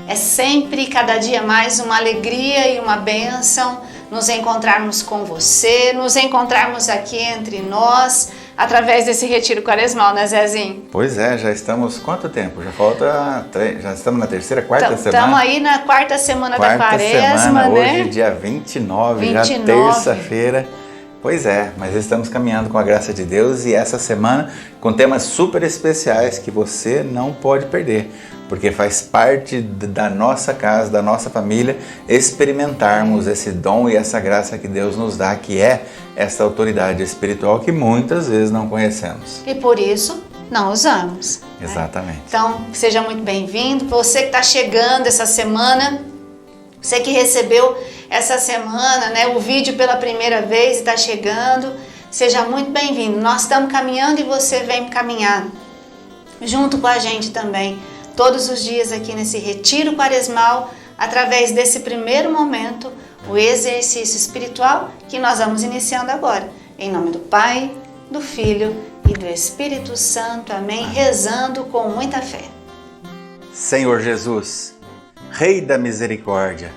É sempre, cada dia mais, uma alegria e uma bênção nos encontrarmos com você, nos encontrarmos aqui entre nós, através desse retiro quaresmal, né, Zezinho? Pois é, já estamos, quanto tempo? Já estamos na terceira, quarta semana? Estamos aí na quarta semana da quaresma, semana, né? Hoje dia 29, já terça-feira. Pois é, mas estamos caminhando com a graça de Deus e essa semana com temas super especiais que você não pode perder, porque faz parte da nossa casa, da nossa família, experimentarmos esse dom e essa graça que Deus nos dá, que é essa autoridade espiritual que muitas vezes não conhecemos. E por isso não usamos. Exatamente. Né? Então, seja muito bem-vindo. Você que está chegando essa semana, você que recebeu essa semana, né, o vídeo pela primeira vez e está chegando, seja muito bem-vindo. Nós estamos caminhando e você vem caminhar junto com a gente também, todos os dias aqui nesse retiro quaresmal, através desse primeiro momento, o exercício espiritual que nós vamos iniciando agora. Em nome do Pai, do Filho e do Espírito Santo. Amém. Rezando com muita fé. Senhor Jesus, Rei da Misericórdia,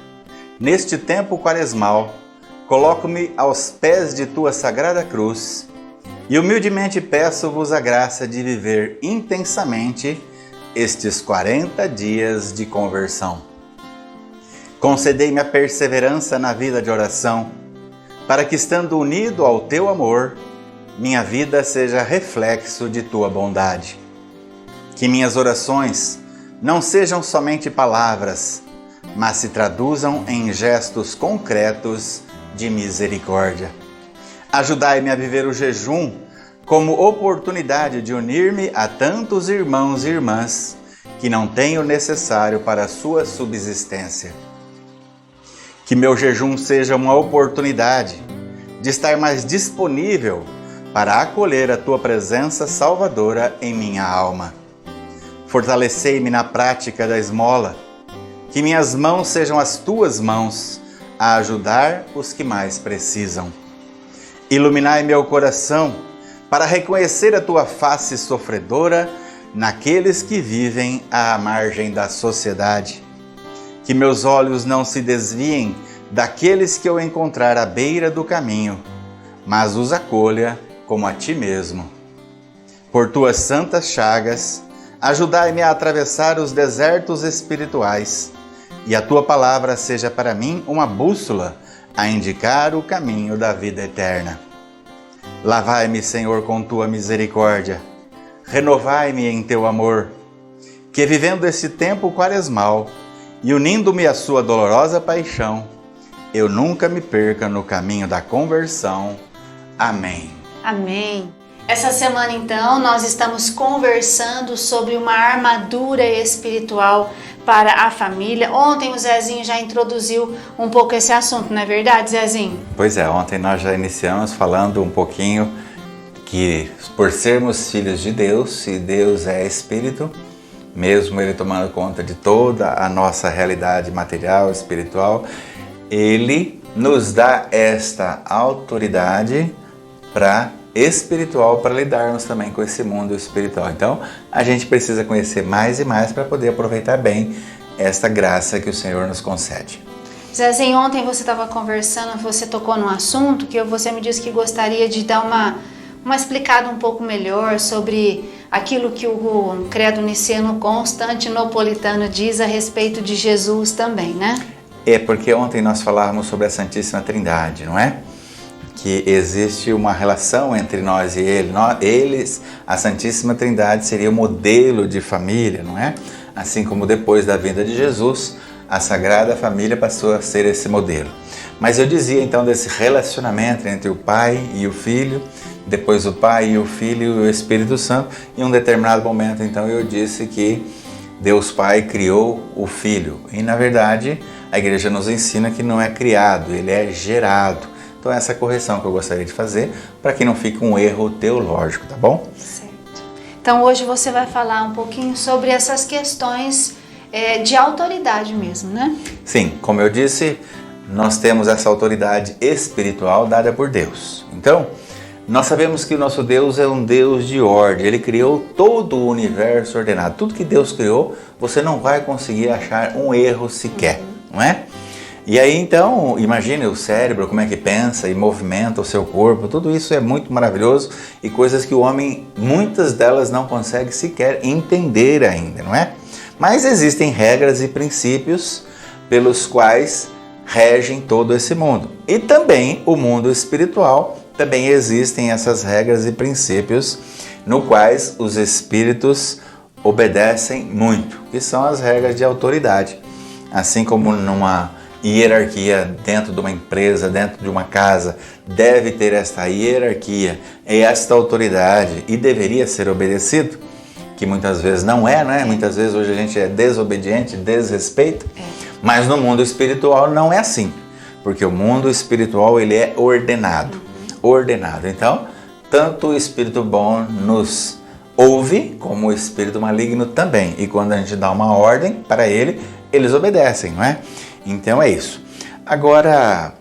neste tempo quaresmal, coloco-me aos pés de Tua Sagrada Cruz e humildemente peço-vos a graça de viver intensamente estes 40 dias de conversão. Concedei-me a perseverança na vida de oração, para que, estando unido ao Teu amor, minha vida seja reflexo de Tua bondade. Que minhas orações não sejam somente palavras, mas se traduzam em gestos concretos de misericórdia. Ajudai-me a viver o jejum como oportunidade de unir-me a tantos irmãos e irmãs que não têm o necessário para a sua subsistência. Que meu jejum seja uma oportunidade de estar mais disponível para acolher a Tua presença salvadora em minha alma. Fortalecei-me na prática da esmola, que minhas mãos sejam as Tuas mãos a ajudar os que mais precisam. Iluminai meu coração para reconhecer a Tua face sofredora naqueles que vivem à margem da sociedade. Que meus olhos não se desviem daqueles que eu encontrar à beira do caminho, mas os acolha como a Ti mesmo. Por Tuas santas chagas, ajudai-me a atravessar os desertos espirituais, e a Tua palavra seja para mim uma bússola a indicar o caminho da vida eterna. Lavai-me, Senhor, com Tua misericórdia, renovai-me em Teu amor, que vivendo esse tempo quaresmal e unindo-me à Sua dolorosa paixão, eu nunca me perca no caminho da conversão. Amém. Amém. Essa semana, então, nós estamos conversando sobre uma armadura espiritual para a família. Ontem o Zezinho já introduziu um pouco esse assunto, não é verdade, Zezinho? Pois é, ontem nós já iniciamos falando um pouquinho que por sermos filhos de Deus, e Deus é Espírito, mesmo Ele tomando conta de toda a nossa realidade material, espiritual, Ele nos dá esta autoridade espiritual para lidarmos também com esse mundo espiritual. Então, a gente precisa conhecer mais e mais para poder aproveitar bem esta graça que o Senhor nos concede. Zezinho, ontem você estava conversando, você tocou num assunto que você me disse que gostaria de dar uma explicada um pouco melhor sobre aquilo que o credo niceno-constantinopolitano diz a respeito de Jesus também, né? É porque ontem nós falávamos sobre a Santíssima Trindade, não é? Que existe uma relação entre nós e eles, a Santíssima Trindade seria o modelo de família, não é? Assim como depois da vinda de Jesus, a Sagrada Família passou a ser esse modelo. Mas eu dizia então desse relacionamento entre o Pai e o Filho, depois o Pai e o Filho e o Espírito Santo, em um determinado momento então eu disse que Deus Pai criou o Filho. E na verdade A igreja nos ensina que não é criado, ele é gerado. Então essa é a correção que eu gostaria de fazer para que não fique um erro teológico, tá bom? Certo. Então hoje você vai falar um pouquinho sobre essas questões de autoridade mesmo, né? Sim, como eu disse, nós temos essa autoridade espiritual dada por Deus. Então, nós sabemos que o nosso Deus é um Deus de ordem. Ele criou todo o universo ordenado. Tudo que Deus criou, você não vai conseguir achar um erro sequer, não é? E aí então, imagine o cérebro, como é que pensa e movimenta o seu corpo. Tudo isso é muito maravilhoso e coisas que o homem, muitas delas não consegue sequer entender ainda, não é? Mas existem regras e princípios pelos quais regem todo esse mundo. E também o mundo espiritual, também existem essas regras e princípios no quais os espíritos obedecem muito, que são as regras de autoridade. Assim como numa hierarquia dentro de uma empresa, dentro de uma casa, deve ter esta hierarquia e esta autoridade e deveria ser obedecido, que muitas vezes não é, né? Muitas vezes hoje a gente é desobediente, desrespeita. Mas no mundo espiritual não é assim, porque o mundo espiritual ele é ordenado. Então, tanto o espírito bom nos ouve, como o espírito maligno também. E quando a gente dá uma ordem para ele, eles obedecem, não é? Então é isso. Agora,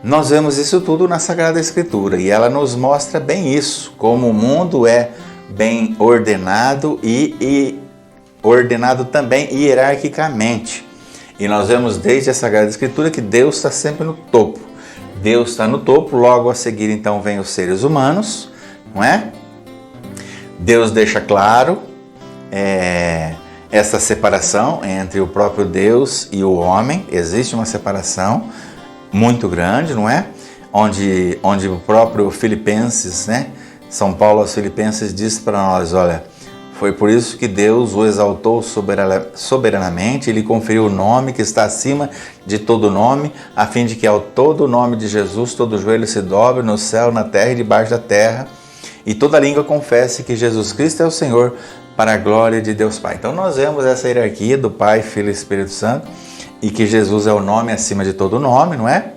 nós vemos isso tudo na Sagrada Escritura e ela nos mostra bem isso, como o mundo é bem ordenado e ordenado também hierarquicamente. E nós vemos desde a Sagrada Escritura que Deus está sempre no topo. Deus está no topo, logo a seguir então vem os seres humanos, não é? Deus deixa claro essa separação entre o próprio Deus e o homem. Existe uma separação muito grande, não é? Onde o próprio Filipenses, né? São Paulo aos Filipenses diz para nós, olha, foi por isso que Deus o exaltou soberanamente, ele conferiu o nome que está acima de todo nome, a fim de que ao todo o nome de Jesus todo joelho se dobre no céu, na terra e debaixo da terra, e toda língua confesse que Jesus Cristo é o Senhor, para a glória de Deus Pai. Então nós vemos essa hierarquia do Pai, Filho e Espírito Santo, e que Jesus é o nome acima de todo nome, não é?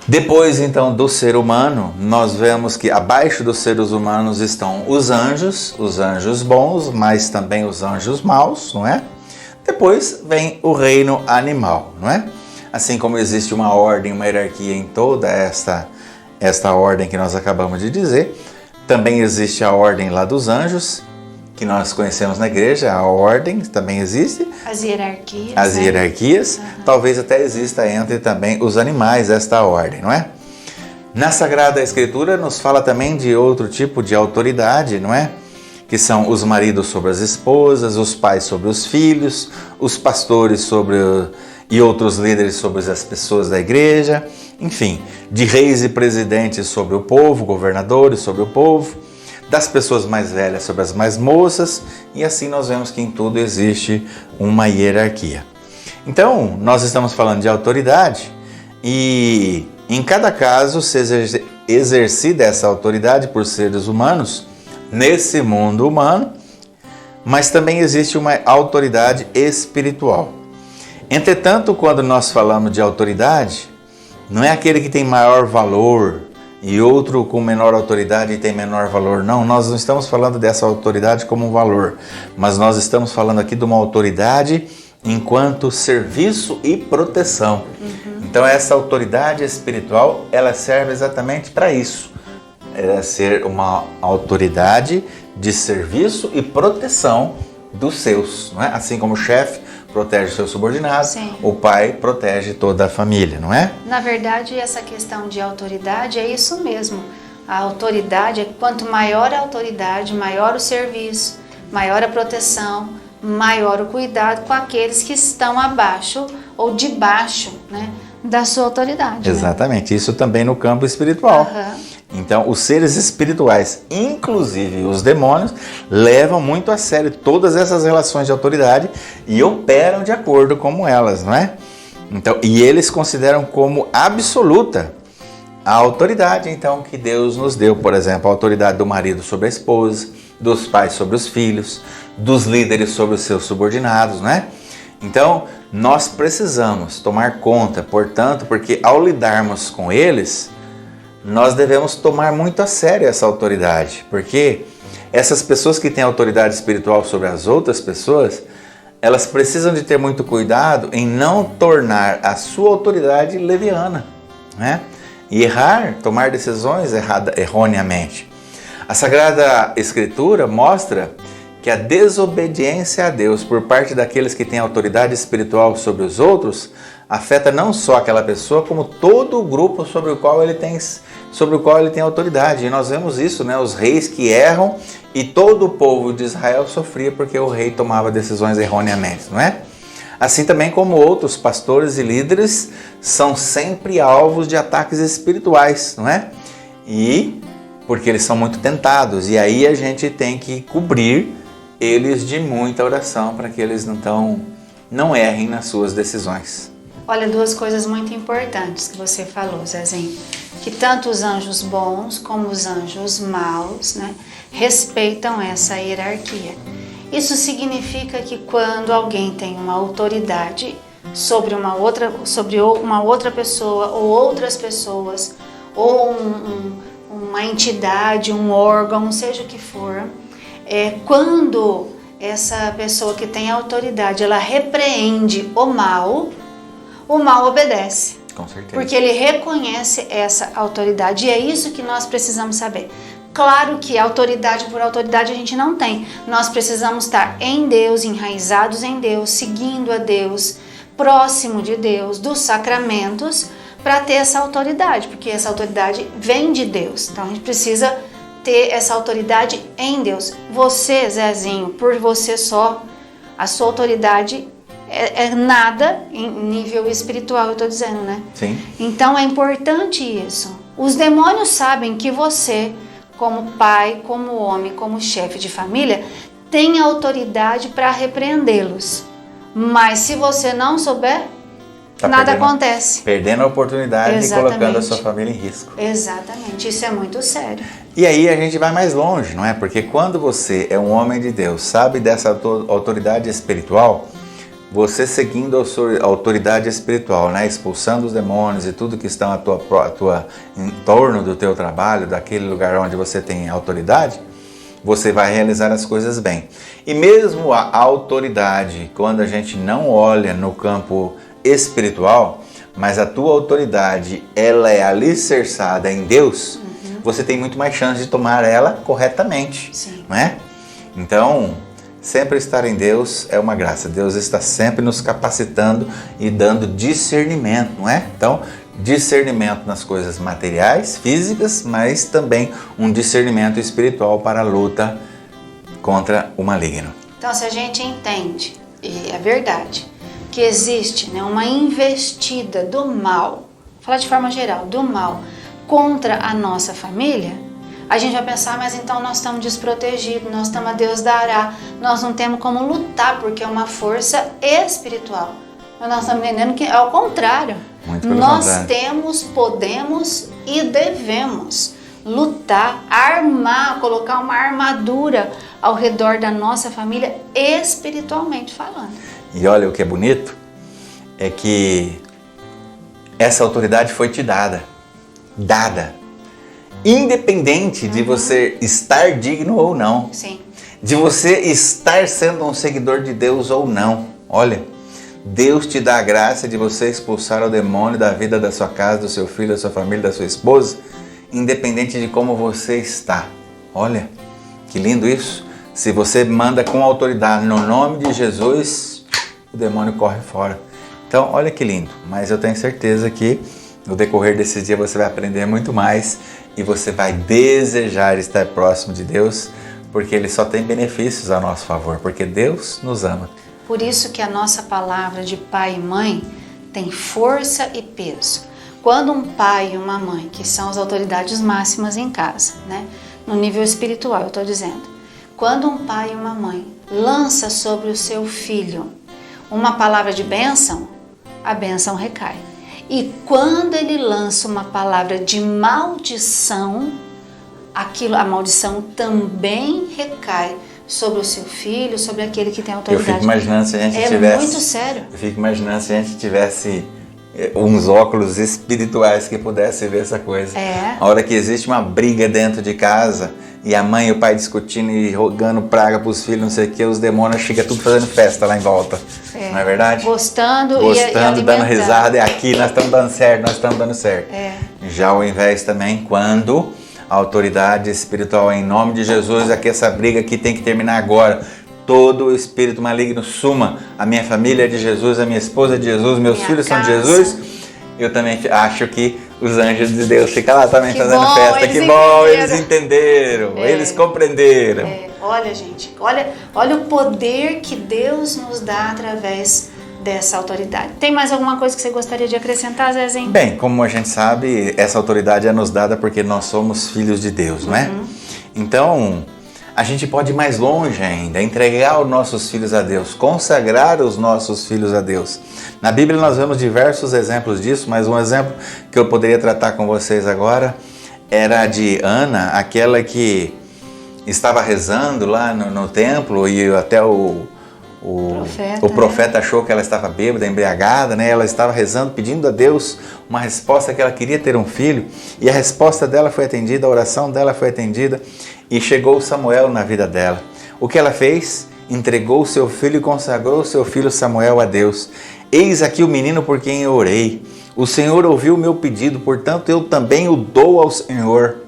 Depois, então, do ser humano, nós vemos que abaixo dos seres humanos estão os anjos bons, mas também os anjos maus, não é? Depois vem o reino animal, não é? Assim como existe uma ordem, uma hierarquia em toda esta ordem que nós acabamos de dizer, também existe a ordem lá dos anjos, que nós conhecemos na igreja, a ordem também existe. As hierarquias. As hierarquias. Uhum. Talvez até exista entre também os animais esta ordem, não é? Na Sagrada Escritura nos fala também de outro tipo de autoridade, não é? Que são os maridos sobre as esposas, os pais sobre os filhos, os pastores e outros líderes sobre as pessoas da igreja, enfim, de reis e presidentes sobre o povo, governadores sobre o povo, das pessoas mais velhas sobre as mais moças, e assim nós vemos que em tudo existe uma hierarquia. Então, nós estamos falando de autoridade e em cada caso se exercida essa autoridade por seres humanos nesse mundo humano, mas também existe uma autoridade espiritual. Entretanto, quando nós falamos de autoridade, não é aquele que tem maior valor e outro com menor autoridade e tem menor valor. Não, nós não estamos falando dessa autoridade como um valor, mas nós estamos falando aqui de uma autoridade enquanto serviço e proteção. Então essa autoridade espiritual, ela serve exatamente para isso. É ser uma autoridade de serviço e proteção dos seus, não é? Assim como o chefe protege o seu subordinado, sim, o pai protege toda a família, não é? Na verdade, essa questão de autoridade é isso mesmo. A autoridade, quanto maior a autoridade, maior o serviço, maior a proteção, maior o cuidado com aqueles que estão abaixo ou debaixo, né, da sua autoridade. Exatamente, né? Isso também no campo espiritual. Então, os seres espirituais, inclusive os demônios, levam muito a sério todas essas relações de autoridade e operam de acordo com elas, não é? Então, e eles consideram como absoluta a autoridade, então, que Deus nos deu. Por exemplo, a autoridade do marido sobre a esposa, dos pais sobre os filhos, dos líderes sobre os seus subordinados, não é? Então, nós precisamos tomar conta, portanto, porque ao lidarmos com eles, nós devemos tomar muito a sério essa autoridade, porque essas pessoas que têm autoridade espiritual sobre as outras pessoas, elas precisam de ter muito cuidado em não tornar a sua autoridade leviana, né? E tomar decisões erroneamente. A Sagrada Escritura mostra que a desobediência a Deus por parte daqueles que têm autoridade espiritual sobre os outros afeta não só aquela pessoa, como todo o grupo sobre o qual ele tem autoridade. E nós vemos isso, né? Os reis que erram, e todo o povo de Israel sofria porque o rei tomava decisões erroneamente, não é? Assim também como outros pastores e líderes são sempre alvos de ataques espirituais, não é? E porque eles são muito tentados, e aí a gente tem que cobrir eles de muita oração para que eles não errem nas suas decisões. Olha, duas coisas muito importantes que você falou, Zezinho, que tanto os anjos bons como os anjos maus, né, respeitam essa hierarquia. Isso significa que quando alguém tem uma autoridade sobre uma outra pessoa ou outras pessoas, ou uma entidade, um órgão, seja o que for, quando essa pessoa que tem autoridade, ela repreende o mal obedece. Com certeza. Porque ele reconhece essa autoridade, e é isso que nós precisamos saber. Claro que autoridade por autoridade a gente não tem. Nós precisamos estar em Deus, enraizados em Deus, seguindo a Deus, próximo de Deus, dos sacramentos, para ter essa autoridade, porque essa autoridade vem de Deus. Então a gente precisa ter essa autoridade em Deus. Você, Zezinho, por você só, a sua autoridade é nada em nível espiritual, eu estou dizendo, né? Sim. Então é importante isso. Os demônios sabem que você, como pai, como homem, como chefe de família, tem autoridade para repreendê-los. Mas se você não souber, nada acontece. Perdendo a oportunidade e colocando a sua família em risco. Exatamente, isso é muito sério. E aí a gente vai mais longe, não é? Porque quando você é um homem de Deus, sabe dessa autoridade espiritual, você seguindo a sua autoridade espiritual, né? Expulsando os demônios e tudo que estão em torno do teu trabalho, daquele lugar onde você tem autoridade, você vai realizar as coisas bem. E mesmo a autoridade, quando a gente não olha no campo espiritual, mas a tua autoridade, ela é alicerçada em Deus, você tem muito mais chance de tomar ela corretamente. Sim. Não é? Então, sempre estar em Deus é uma graça. Deus está sempre nos capacitando e dando discernimento, não é? Então, discernimento nas coisas materiais, físicas, mas também um discernimento espiritual para a luta contra o maligno. Então, se a gente entende, e é verdade, que existe, né, uma investida do mal, vou falar de forma geral, do mal contra a nossa família, a gente vai pensar, mas então nós estamos desprotegidos, nós estamos a Deus dará, nós não temos como lutar, porque é uma força espiritual. Mas nós estamos entendendo que é ao contrário. Nós temos, podemos e devemos lutar, armar, colocar uma armadura ao redor da nossa família, espiritualmente falando. E olha o que é bonito, é que essa autoridade foi te dada. Independente de você estar digno ou não. Sim. De você estar sendo um seguidor de Deus ou não. Olha, Deus te dá a graça de você expulsar o demônio da vida da sua casa, do seu filho, da sua família, da sua esposa, independente de como você está. Olha, que lindo isso. Se você manda com autoridade no nome de Jesus, o demônio corre fora. Então, olha que lindo. Mas eu tenho certeza que no decorrer desse dia você vai aprender muito mais e você vai desejar estar próximo de Deus, porque Ele só tem benefícios a nosso favor, porque Deus nos ama. Por isso que a nossa palavra de pai e mãe tem força e peso. Quando um pai e uma mãe, que são as autoridades máximas em casa, né, no nível espiritual, eu estou dizendo, quando um pai e uma mãe lança sobre o seu filho uma palavra de bênção, a bênção recai. E quando ele lança uma palavra de maldição, a maldição também recai sobre o seu filho, sobre aquele que tem Eu autoridade. fico imaginando se a gente É tivesse... muito sério. Eu fico imaginando se a gente tivesse uns óculos espirituais que pudesse ver essa coisa. É. A hora que existe uma briga dentro de casa e a mãe e o pai discutindo e rogando praga para os filhos, não sei o que, os demônios chegam tudo fazendo festa lá em volta. Não é verdade? Gostando e dando alimentando. risada, é aqui, nós estamos dando certo, nós estamos dando certo. É. Já ao invés também, quando a autoridade espiritual, em nome de Jesus, é que essa briga aqui tem que terminar agora. Todo o espírito maligno suma. A minha família é de Jesus, a minha esposa é de Jesus, meus filhos são de Jesus. Eu também acho que os anjos de Deus ficam lá também fazendo festa. Que bom, eles entenderam, eles compreenderam. Olha, gente, olha o poder que Deus nos dá através dessa autoridade. Tem mais alguma coisa que você gostaria de acrescentar, Zezinho? Bem, como a gente sabe, essa autoridade é nos dada porque nós somos filhos de Deus, não é? Então, a gente pode ir mais longe ainda, entregar os nossos filhos a Deus, consagrar os nossos filhos a Deus. Na Bíblia nós vemos diversos exemplos disso, mas um exemplo que eu poderia tratar com vocês agora era de Ana, aquela que estava rezando lá no templo e até o profeta achou que ela estava bêbada, embriagada, né? Ela estava rezando, pedindo a Deus uma resposta, que ela queria ter um filho, e a resposta dela foi atendida, a oração dela foi atendida, e chegou Samuel na vida dela. O que ela fez? Entregou o seu filho e consagrou o seu filho Samuel a Deus. Eis aqui o menino por quem eu orei. O Senhor ouviu o meu pedido, portanto eu também o dou ao Senhor.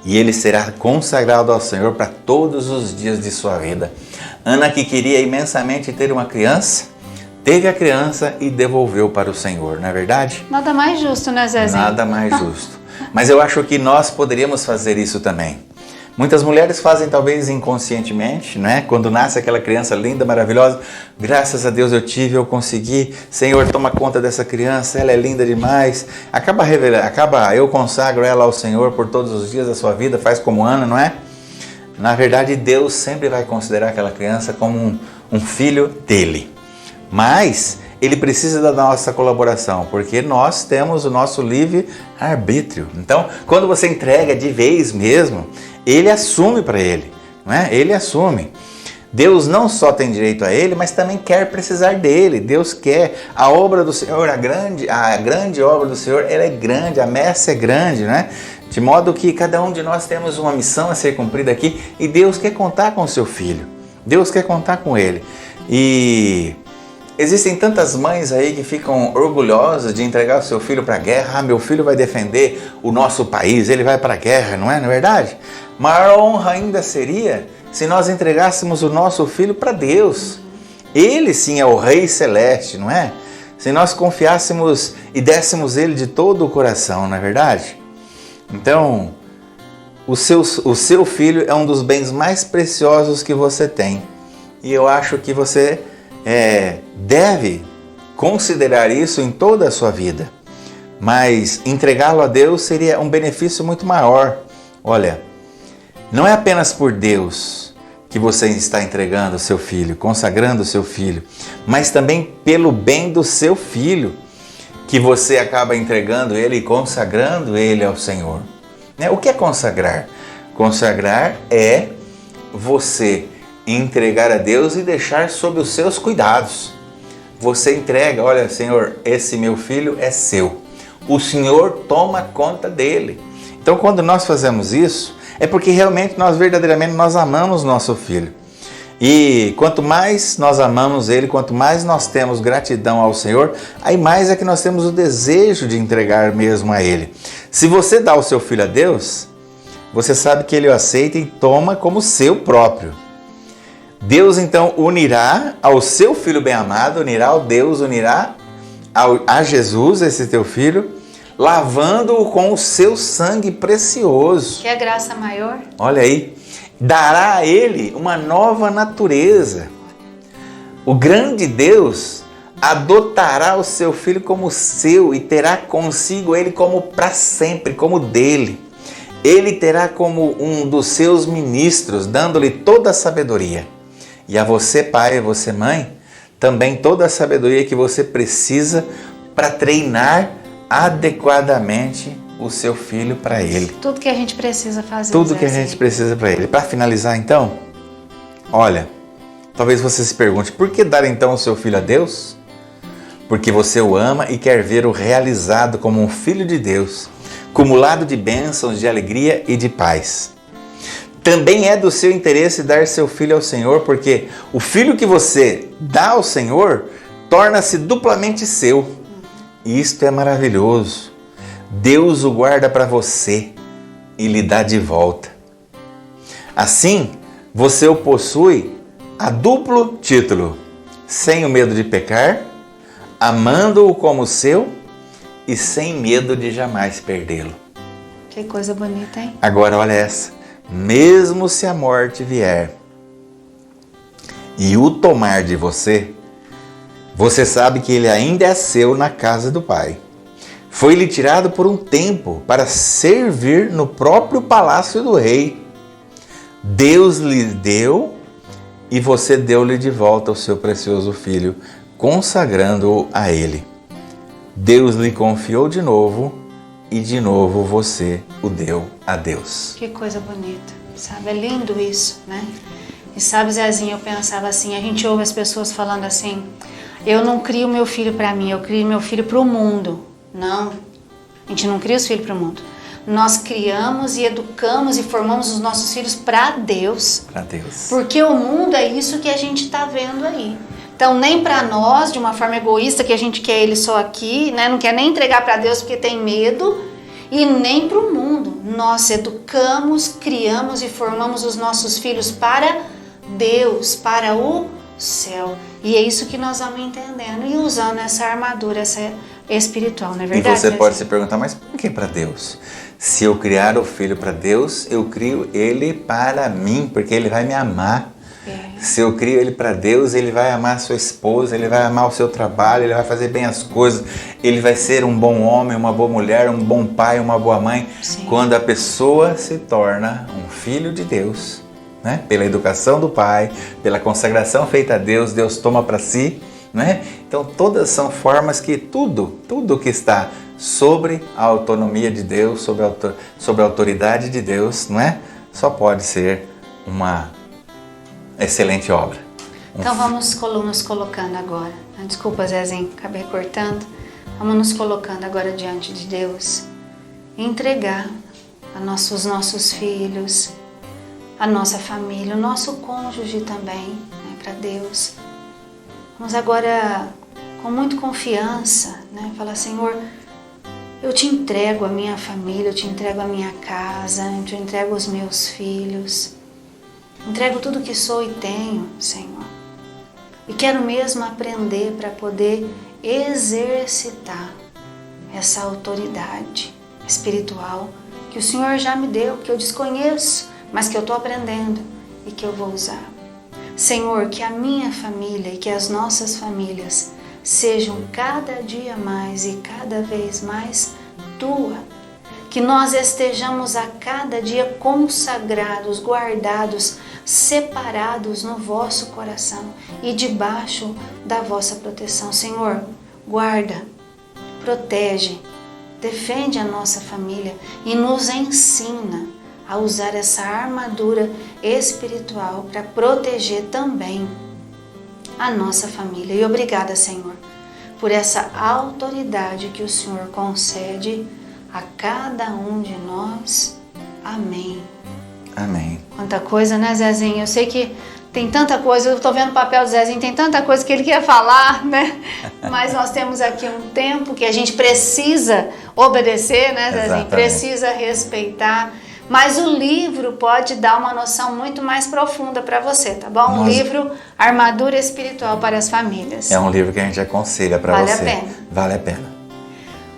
E ele será consagrado ao Senhor para todos os dias de sua vida. Ana, que queria imensamente ter uma criança, teve a criança e devolveu para o Senhor, não é verdade? Nada mais justo, né, Zezinho? Nada mais justo. Mas eu acho que nós poderíamos fazer isso também. Muitas mulheres fazem talvez inconscientemente, né? Quando nasce aquela criança linda, maravilhosa, graças a Deus eu consegui, Senhor, toma conta dessa criança, ela é linda demais. Eu consagro ela ao Senhor por todos os dias da sua vida, faz como Ana, não é? Na verdade, Deus sempre vai considerar aquela criança como um filho dele. Mas ele precisa da nossa colaboração, porque nós temos o nosso livre-arbítrio. Então, quando você entrega de vez mesmo, ele assume para ele, não é? Ele assume. Deus não só tem direito a ele, mas também quer precisar dele. Deus quer. A obra do Senhor, a grande obra do Senhor, ela é grande, a messe é grande, né? De modo que cada um de nós temos uma missão a ser cumprida aqui e Deus quer contar com o seu filho. Deus quer contar com ele. E existem tantas mães aí que ficam orgulhosas de entregar o seu filho para a guerra. Ah, meu filho vai defender o nosso país, ele vai para a guerra, não é verdade? Maior honra ainda seria se nós entregássemos o nosso filho para Deus. Ele sim é o Rei Celeste, não é? Se nós confiássemos e dessemos ele de todo o coração, não é verdade? Então, o seu filho é um dos bens mais preciosos que você tem. E eu acho que você deve considerar isso em toda a sua vida. Mas entregá-lo a Deus seria um benefício muito maior. Olha, não é apenas por Deus que você está entregando o seu filho, consagrando o seu filho, mas também pelo bem do seu filho, que você acaba entregando ele e consagrando ele ao Senhor. O que é consagrar? Consagrar é você entregar a Deus e deixar sob os seus cuidados. Você entrega, olha, Senhor, esse meu filho é seu. O Senhor toma conta dele. Então, quando nós fazemos isso, é porque realmente verdadeiramente nós amamos nosso filho. E quanto mais nós amamos ele, quanto mais nós temos gratidão ao Senhor, aí mais é que nós temos o desejo de entregar mesmo a ele. Se você dá o seu filho a Deus, você sabe que ele o aceita e toma como seu próprio. Deus então unirá ao seu filho bem-amado, unirá a Jesus, esse teu filho, lavando-o com o seu sangue precioso. Que é graça maior? Olha aí. Dará a ele uma nova natureza. O grande Deus adotará o seu filho como seu e terá consigo ele como para sempre, como dele. Ele terá como um dos seus ministros, dando-lhe toda a sabedoria. E a você, pai, a você, mãe, também toda a sabedoria que você precisa para treinar adequadamente o seu filho para ele. Tudo que a gente precisa fazer. Tudo que a gente precisa para ele. Para finalizar, então, Olha, talvez você se pergunte, por que dar então o seu filho a Deus? Porque você o ama e quer ver-o realizado como um filho de Deus, cumulado de bênçãos, de alegria e de paz. Também é do seu interesse dar seu filho ao Senhor, porque o filho que você dá ao Senhor torna-se duplamente seu. E isto é maravilhoso. Deus o guarda para você e lhe dá de volta. Assim, você o possui a duplo título, sem o medo de pecar, amando-o como seu e sem medo de jamais perdê-lo. Que coisa bonita, hein? Agora olha essa. Mesmo se a morte vier e o tomar de você, você sabe que ele ainda é seu na casa do Pai. Foi-lhe tirado por um tempo para servir no próprio palácio do rei. Deus lhe deu e você deu-lhe de volta o seu precioso filho, consagrando-o a ele. Deus lhe confiou de novo e de novo você o deu a Deus. Que coisa bonita, sabe? É lindo isso, né? E sabe, Zezinho, eu pensava assim, a gente ouve as pessoas falando assim, eu não crio meu filho para mim, eu crio meu filho para o mundo. Não, a gente não cria os filhos para o mundo. Nós criamos e educamos e formamos os nossos filhos para Deus. Para Deus. Porque o mundo é isso que a gente está vendo aí. Então, nem para nós, de uma forma egoísta, que a gente quer ele só aqui, né? Não quer nem entregar para Deus porque tem medo, e nem para o mundo. Nós educamos, criamos e formamos os nossos filhos para Deus, para o céu. E é isso que nós vamos entendendo e usando essa armadura essa espiritual, não é verdade? E você pode se perguntar, mas por que para Deus? Se eu criar o filho para Deus, eu crio ele para mim, porque ele vai me amar. Se eu crio ele para Deus, ele vai amar a sua esposa, ele vai amar o seu trabalho, ele vai fazer bem as coisas, ele vai ser um bom homem, uma boa mulher, um bom pai, uma boa mãe. Sim. Quando a pessoa se torna um filho de Deus, né? Pela educação do pai, pela consagração feita a Deus, Deus toma para si, né? Então todas são formas que tudo que está sobre a autonomia de Deus, sobre a autoridade de Deus, não é? Só pode ser uma excelente obra. Então vamos nos colocando agora. Desculpa, Zezinho, acabei cortando. Vamos nos colocando agora diante de Deus e entregar os nossos filhos, a nossa família, o nosso cônjuge também, né, para Deus. Vamos agora com muita confiança, né, falar, Senhor, eu te entrego a minha família, eu te entrego a minha casa, eu te entrego os meus filhos. Entrego tudo que sou e tenho, Senhor. E quero mesmo aprender para poder exercitar essa autoridade espiritual que o Senhor já me deu, que eu desconheço, mas que eu estou aprendendo e que eu vou usar. Senhor, que a minha família e que as nossas famílias sejam cada dia mais e cada vez mais tua. Que nós estejamos a cada dia consagrados, guardados, separados no vosso coração e debaixo da vossa proteção. Senhor, guarda, protege, defende a nossa família e nos ensina a usar essa armadura espiritual para proteger também a nossa família. E obrigada, Senhor, por essa autoridade que o Senhor concede a cada um de nós. Amém. Amém. Quanta coisa, né, Zezinho? Eu sei que tem tanta coisa, eu tô vendo o papel do Zezinho, tem tanta coisa que ele quer falar, né? Mas nós temos aqui um tempo que a gente precisa obedecer, né, Zezinho? Exatamente. Precisa respeitar. Mas o livro pode dar uma noção muito mais profunda para você, tá bom? O livro Armadura Espiritual para as Famílias. É um livro que a gente aconselha para você. Vale a pena. Vale a pena.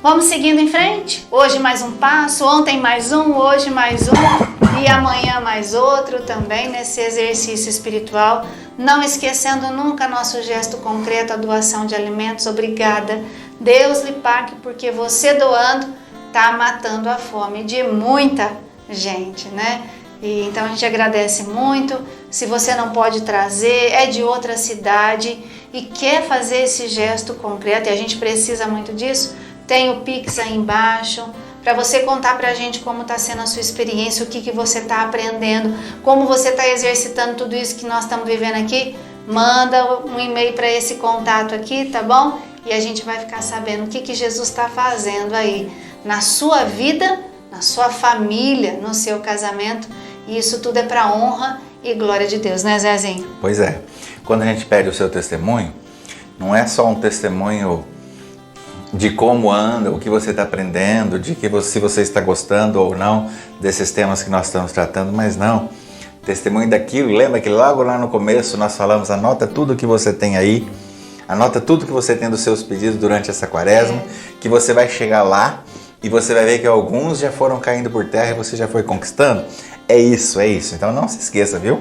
Vamos seguindo em frente? Hoje mais um passo, ontem mais um, hoje mais um e amanhã mais outro também nesse exercício espiritual. Não esquecendo nunca nosso gesto concreto, a doação de alimentos. Obrigada. Deus lhe pague, porque você doando está matando a fome de muita gente, né? E então a gente agradece muito. Se você não pode trazer, é de outra cidade e quer fazer esse gesto concreto, e a gente precisa muito disso, tem o Pix aí embaixo, para você contar pra gente como está sendo a sua experiência, o que você está aprendendo, como você está exercitando tudo isso que nós estamos vivendo aqui. Manda um e-mail para esse contato aqui, tá bom? E a gente vai ficar sabendo o que Jesus está fazendo aí na sua vida, na sua família, no seu casamento. E isso tudo é para honra e glória de Deus, né, Zezinho? Pois é. Quando a gente pede o seu testemunho, não é só um testemunho de como anda, o que você está aprendendo, se você está gostando ou não desses temas que nós estamos tratando, mas não. Testemunho daquilo, lembra que logo lá no começo nós falamos, anota tudo que você tem aí, anota tudo que você tem dos seus pedidos durante essa quaresma, que você vai chegar lá e você vai ver que alguns já foram caindo por terra e você já foi conquistando. É isso. Então não se esqueça, viu?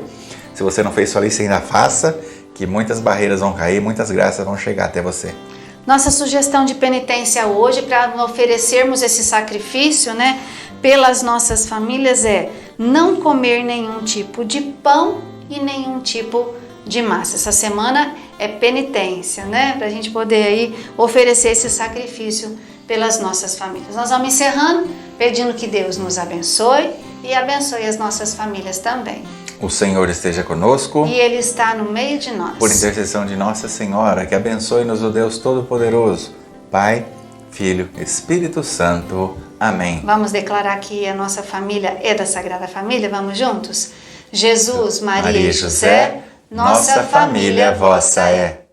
Se você não fez sua lista, ainda faça, que muitas barreiras vão cair, muitas graças vão chegar até você. Nossa sugestão de penitência hoje, para oferecermos esse sacrifício, né, pelas nossas famílias é não comer nenhum tipo de pão e nenhum tipo de massa. Essa semana é penitência, né, para a gente poder aí oferecer esse sacrifício pelas nossas famílias. Nós vamos encerrando, pedindo que Deus nos abençoe e abençoe as nossas famílias também. O Senhor esteja conosco. E Ele está no meio de nós. Por intercessão de Nossa Senhora, que abençoe-nos o Deus Todo-Poderoso, Pai, Filho, Espírito Santo. Amém. Vamos declarar que a nossa família é da Sagrada Família? Vamos juntos? Jesus, Maria e José, nossa família vossa é.